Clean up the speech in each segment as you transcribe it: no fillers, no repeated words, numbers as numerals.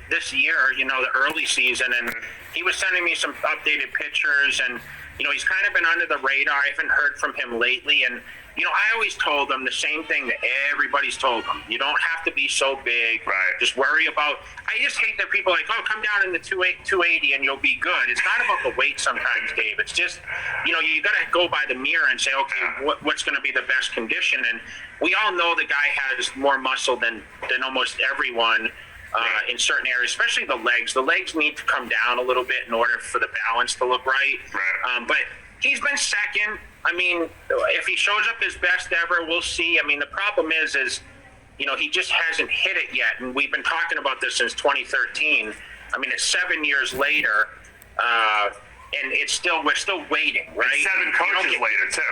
this year, you know, the early season, and he was sending me some updated pictures, and, you know, he's kind of been under the radar. I haven't heard from him lately, and, you know, I always told him the same thing that everybody's told him. You don't have to be so big. Right. Just worry about, I just hate that people are like, oh, come down in the 280 and you'll be good. It's not about the weight sometimes, Dave. It's just, you know, you got to go by the mirror and say, okay, what's going to be the best condition? And we all know the guy has more muscle than almost everyone in certain areas, especially the legs. The legs need to come down a little bit in order for the balance to look right. But he's been second. I mean, if he shows up his best ever, we'll see. I mean, the problem is, you know, he just hasn't hit it yet. And we've been talking about this since 2013. I mean, it's 7 years later, and we're still waiting, right? And 7 coaches later, too.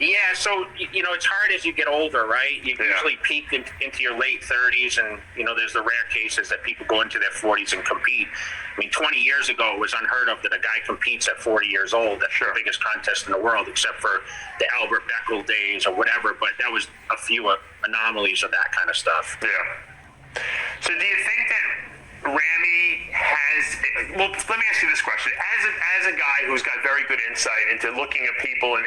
Yeah, so, you know, it's hard as you get older, right? You usually peak into your late 30s, and, you know, there's the rare cases that people go into their 40s and compete. I mean, 20 years ago, it was unheard of that a guy competes at 40 years old at the biggest contest in the world, except for the Albert Beckel days or whatever, but that was a few anomalies of that kind of stuff. Yeah. So do you think that Ramy has, well, let me ask you this question. As a guy who's got very good insight into looking at people and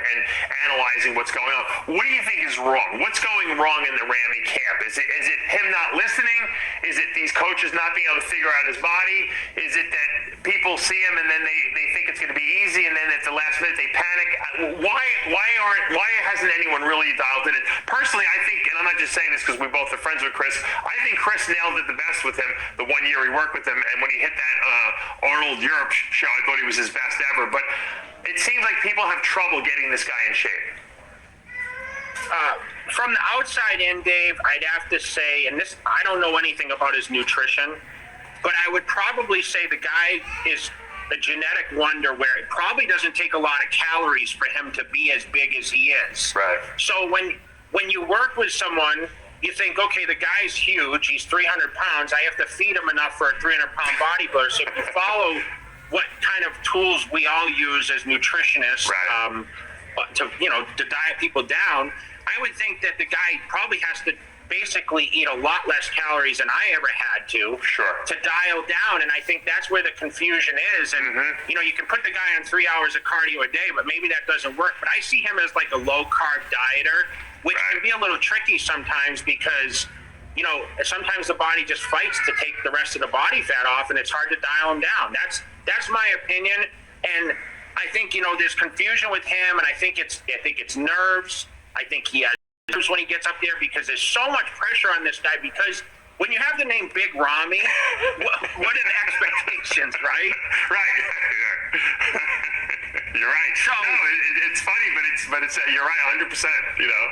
analyzing what's going on, what do you think is wrong? What's going wrong in the Ramy camp? Is it him not listening? Is it these coaches not being able to figure out his body? Is it that people see him and then they think it's going to be easy, and then at the last minute they panic? Why hasn't anyone really dialed in it? Personally, I think, and I'm not just saying this because we both are friends with Chris, I think Chris nailed it the best with him the 1 year he worked with him, and when he hit that Arnold Europe show, I thought he was his best ever. But it seems like people have trouble getting this guy in shape. From the outside in, Dave, I'd have to say, and this, I don't know anything about his nutrition, but I would probably say the guy is a genetic wonder where it probably doesn't take a lot of calories for him to be as big as he is. Right. So when you work with someone, you think, okay, the guy's huge, he's 300 pounds, I have to feed him enough for a 300-pound bodybuilder. So if you follow what kind of tools we all use as nutritionists to diet people down, I would think that the guy probably has to basically eat a lot less calories than I ever had to dial down, and I think that's where the confusion is. And you know, you can put the guy on 3 hours of cardio a day, but maybe that doesn't work. But I see him as like a low-carb dieter, which can be a little tricky sometimes because, you know, sometimes the body just fights to take the rest of the body fat off, and it's hard to dial him down. That's my opinion, and I think, you know, there's confusion with him, and I think it's nerves. I think he has nerves when he gets up there because there's so much pressure on this guy. Because when you have the name Big Ramy, what are the expectations, right? Right. You're right. So, no, it's funny, but it's you're right, 100%. You know.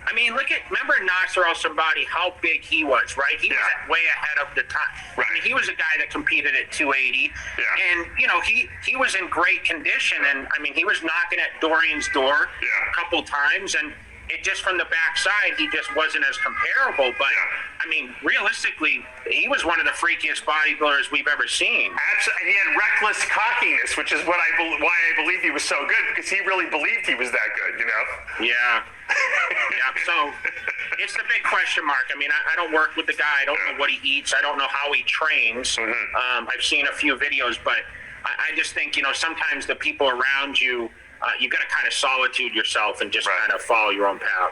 I mean, remember Nasser Al-Sambadi, how big he was, right? He was way ahead of the time. Right. I mean, he was a guy that competed at 280. Yeah. And, you know, he was in great condition. And, I mean, he was knocking at Dorian's door a couple times. And it just from the backside, he just wasn't as comparable. But, I mean, realistically, he was one of the freakiest bodybuilders we've ever seen. Absolutely. And he had reckless cockiness, which is why I believe he was so good, because he really believed he was that good, you know? Yeah. So it's the big question mark. I mean, I don't work with the guy. I don't know what he eats. I don't know how he trains. I've seen a few videos, but I just think, you know, sometimes the people around you, you've got to kind of solitude yourself and just kind of follow your own path.